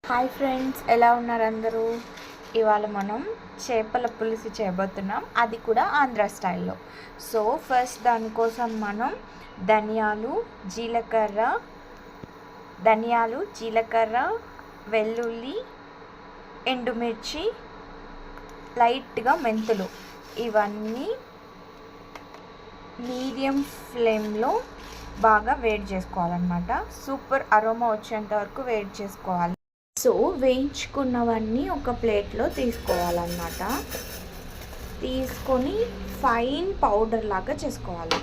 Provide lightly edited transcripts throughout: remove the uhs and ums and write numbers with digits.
Hi friends, ఎలా ఉన్నారు అందరూ? ఇవాళ మనం చేపల పులుసు చేయబోతున్నాం, అది కూడా ఆంధ్ర స్టైల్లో. సో ఫస్ట్ దానికోసం మనం ధనియాలు, జీలకర్ర, వెల్లుల్లి, ఎండుమిర్చి, లైట్గా మెంతులు ఇవన్నీ మీడియం ఫ్లేమ్లో బాగా వేడి చేసుకోవాలన్నమాట. సూపర్ అరోమా వచ్చేంత వరకు వేడి చేసుకోవాలి. సో వేయించుకున్నవన్నీ ఒక ప్లేట్లో తీసుకోవాలన్నమాట. తీసుకొని ఫైన్ పౌడర్ లాగా చేసుకోవాలి,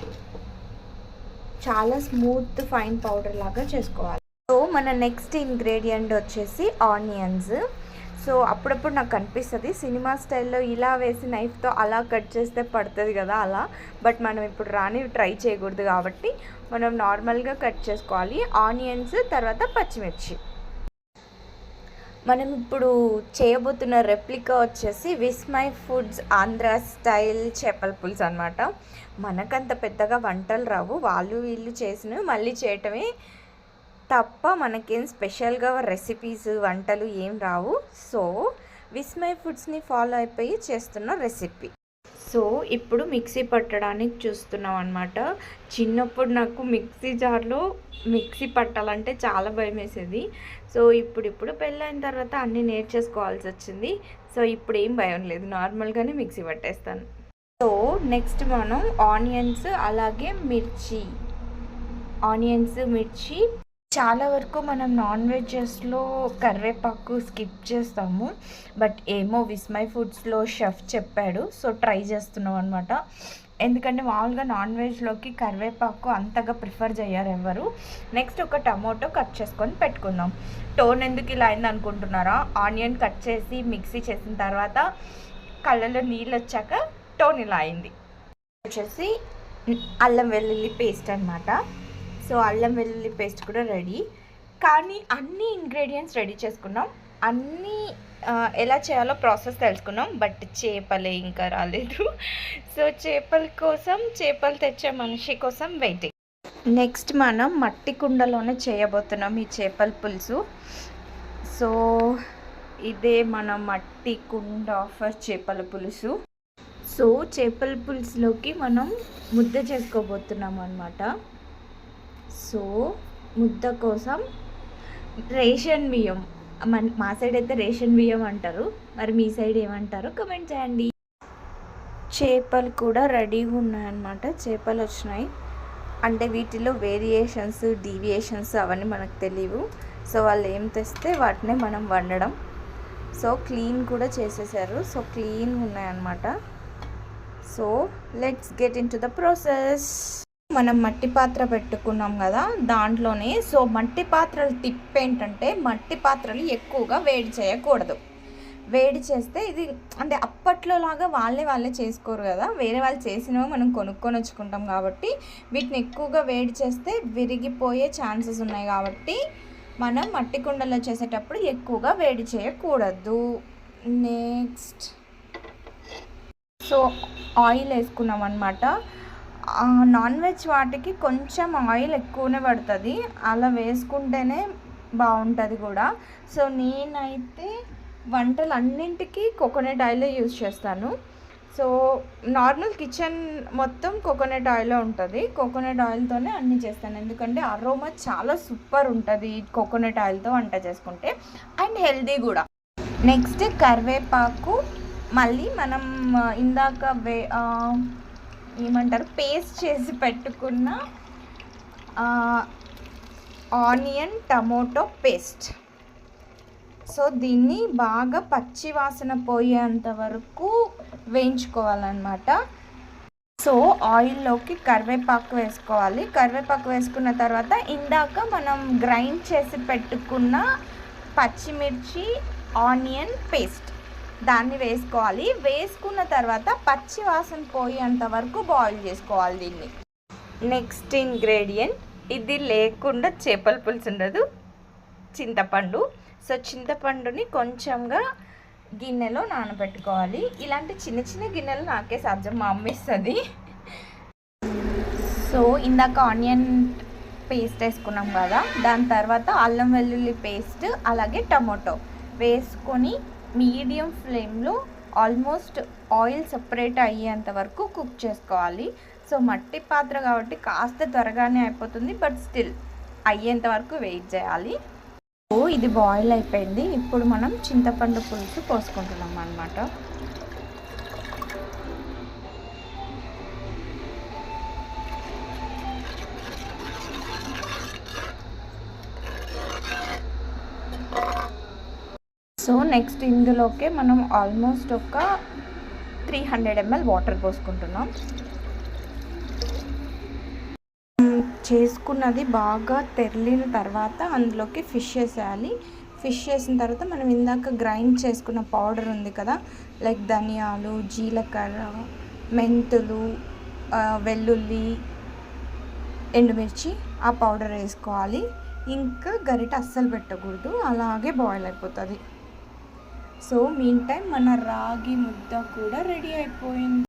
చాలా స్మూత్ ఫైన్ పౌడర్ లాగా చేసుకోవాలి. సో మన నెక్స్ట్ ఇంగ్రీడియంట్ వచ్చేసి ఆనియన్స్. సో అప్పుడప్పుడు నాకు అనిపిస్తుంది సినిమా స్టైల్లో ఇలా వేసి నైఫ్తో అలా కట్ చేస్తే పడుతుంది కదా అలా, బట్ మనం ఇప్పుడు ట్రై చేయకూడదు కాబట్టి మనం నార్మల్గా కట్ చేసుకోవాలి. ఆనియన్స్, తర్వాత పచ్చిమిర్చి. మనం ఇప్పుడు చేయబోతున్న రెప్లికా వచ్చేసి విస్మై ఫుడ్స్ ఆంధ్ర స్టైల్ చేపల పులుసు అనమాట. మనకంత పెద్దగా వంటలు రావు, వాళ్ళు వీళ్ళు చేసినవి మళ్ళీ చేయటమే తప్ప మనకేం స్పెషల్గా రెసిపీస్ వంటలు ఏం రావు. సో విస్మై ఫుడ్స్ని ఫాలో అయిపోయి చేస్తున్న రెసిపీ. సో ఇప్పుడు మిక్సీ పట్టడానికి చూస్తున్నాం అనమాట. చిన్నప్పుడు నాకు మిక్సీ జార్లో మిక్సీ పట్టాలంటే చాలా భయం వేసేది. సో ఇప్పుడు పెళ్ళైన తర్వాత అన్నీ నేర్చేసుకోవాల్సి వచ్చింది. సో ఇప్పుడు ఏం భయం లేదు, నార్మల్గానే మిక్సీ పట్టేస్తాను. సో నెక్స్ట్ మనం ఆనియన్స్, అలాగే మిర్చి. చాలా వరకు మనం నాన్ వెజెస్లో కరివేపాకు స్కిప్ చేస్తాము, బట్ ఏమో విస్మై ఫుడ్స్లో షెఫ్ చెప్పాడు, సో ట్రై చేస్తున్నాం అనమాట. ఎందుకంటే మామూలుగా నాన్ వెజ్లోకి కరివేపాకు అంతగా ప్రిఫర్ చేయరు ఎవరు. నెక్స్ట్ ఒక టమోటో కట్ చేసుకొని పెట్టుకుందాం. టోన్ ఎందుకు ఇలా అయింది అనుకుంటున్నారా? ఆనియన్ కట్ చేసి మిక్సీ చేసిన తర్వాత కళ్ళలో నీళ్ళు వచ్చాక టోన్ ఇలా అయింది. వచ్చేసి అల్లం వెల్లుల్లి పేస్ట్ అనమాట. సో అల్లం వెల్లుల్లి పేస్ట్ కూడా రెడీ, కానీ అన్ని ఇంగ్రీడియంట్స్ రెడీ చేసుకున్నాం, అన్నీ ఎలా చేయాలో ప్రాసెస్ తెలుసుకున్నాం, బట్ చేపలే ఇంకా రాలేదు. సో చేపలు తెచ్చే మనిషి కోసం వెయిటింగ్. నెక్స్ట్ మనం మట్టి కుండలోనే చేయబోతున్నాం ఈ చేపల పులుసు. సో ఇదే మన మట్టి కుండ ఆఫర్ చేపల పులుసు. సో చేపల పులుసులోకి మనం ముద్ద చేసుకోబోతున్నాం అన్నమాట. సో ముద్ద కోసం రేషన్ బియ్యం, మా సైడ్ అయితే రేషన్ బియ్యం అంటారు, మరి మీ సైడ్ ఏమంటారో కమెంట్ చేయండి. చేపలు కూడా రెడీగా ఉన్నాయన్నమాట. చేపలు వచ్చినాయి అంటే వీటిలో వేరియేషన్స్, డీవియేషన్స్ అవన్నీ మనకు తెలియవు. సో వాళ్ళు ఏం తెస్తే వాటినే మనం వండడం. సో క్లీన్ కూడా చేసేసారు, సో క్లీన్ ఉన్నాయన్నమాట. So let's get in to the process. మనం మట్టి పాత్ర పెట్టుకున్నాం కదా దాంట్లోనే. సో మట్టి పాత్రలు టిప్ ఏంటంటే, మట్టి పాత్రలు ఎక్కువగా వేడి చేయకూడదు. వేడి చేస్తే ఇది అంటే అప్పట్లో లాగా వాళ్ళే చేసుకోరు కదా, వేరే వాళ్ళు చేసినవి మనం కొనుక్కొని వచ్చుకుంటాం కాబట్టి వీటిని ఎక్కువగా వేడి చేస్తే విరిగిపోయే ఛాన్సెస్ ఉన్నాయి. కాబట్టి మనం మట్టి కుండలో చేసేటప్పుడు ఎక్కువగా వేడి చేయకూడదు. నెక్స్ట్ సో ఆయిల్ వేసుకున్నాం అన్నమాట. నాన్ వెజ్ వాటికి కొంచెం ఆయిల్ ఎక్కువనే పడుతుంది, అలా వేసుకుంటేనే బాగుంటుంది కూడా. సో నేనైతే వంటలు అన్నింటికి కోకోనట్ ఆయిలే యూజ్ చేస్తాను. సో నార్మల్ కిచెన్ మొత్తం కోకోనట్ ఆయిలే ఉంటుంది, కోకోనట్ ఆయిల్తోనే అన్నీ చేస్తాను. ఎందుకంటే అరోమా చాలా సూపర్ ఉంటుంది కోకోనట్ ఆయిల్తో వంట చేసుకుంటే, అండ్ హెల్దీ కూడా. నెక్స్ట్ కరివేపాకు, మళ్ళీ మనం ఇందాక పేస్ట్ చేసి పెట్టుకున్న ఆనియన్ టమోటో పేస్ట్. సో దీన్ని బాగా పచ్చి వాసన పోయేంత వరకు వేయించుకోవాలన్నమాట. సో ఆయిల్లోకి కరివేపాకు వేసుకోవాలి. కరివేపాకు వేసుకున్న తర్వాత ఇందాక మనం గ్రైండ్ చేసి పెట్టుకున్న పచ్చిమిర్చి, ఆనియన్ పేస్ట్ దాన్ని వేసుకోవాలి. వేసుకున్న తర్వాత పచ్చి వాసన పోయేంత వరకు బాయిల్ చేసుకోవాలి దీన్ని. నెక్స్ట్ ఇంగ్రీడియంట్, ఇది లేకుండా చేపల పులుసు ఉండదు, చింతపండు. సో చింతపండుని కొంచెంగా గిన్నెలో నానబెట్టుకోవాలి. ఇలాంటి చిన్న గిన్నెలు నాకే సాధ్యం, మా అమ్మ ఇస్తుంది. సో ఇందాక ఆనియన్ పేస్ట్ వేసుకున్నాం కదా, దాని తర్వాత అల్లం వెల్లుల్లి పేస్ట్ అలాగే టమాటో వేసుకొని మీడియం ఫ్లేమ్లో ఆల్మోస్ట్ ఆయిల్ సపరేట్ అయ్యేంత వరకు కుక్ చేసుకోవాలి. సో మట్టి పాత్ర కాబట్టి కాస్త త్వరగానే అయిపోతుంది, బట్ స్టిల్ అయ్యేంత వరకు వెయిట్ చేయాలి. సో ఇది బాయిల్ అయిపోయింది. ఇప్పుడు మనం చింతపండు పులుసు పోసుకుంటున్నాం అన్నమాట. సో నెక్స్ట్ ఇందులోకే మనం ఆల్మోస్ట్ ఒక 300 ml వాటర్ పోసుకుంటున్నాం. చేసుకున్నది బాగా తెరిలిన తర్వాత అందులోకి ఫిష్ వేసేయాలి. ఫిష్ వేసిన తర్వాత మనం ఇందాక గ్రైండ్ చేసుకున్న పౌడర్ ఉంది కదా, లైక్ ధనియాలు, జీలకర్ర, మెంతులు, వెల్లుల్లి, ఎండుమిర్చి, ఆ పౌడర్ వేసుకోవాలి. ఇంకా గరిట అస్సలు పెట్టకూడదు, అలాగే బాయిల్ అయిపోతుంది. సో మీన్ టైం మన రాగి ముద్ద కూడా రెడీ అయిపోయింది.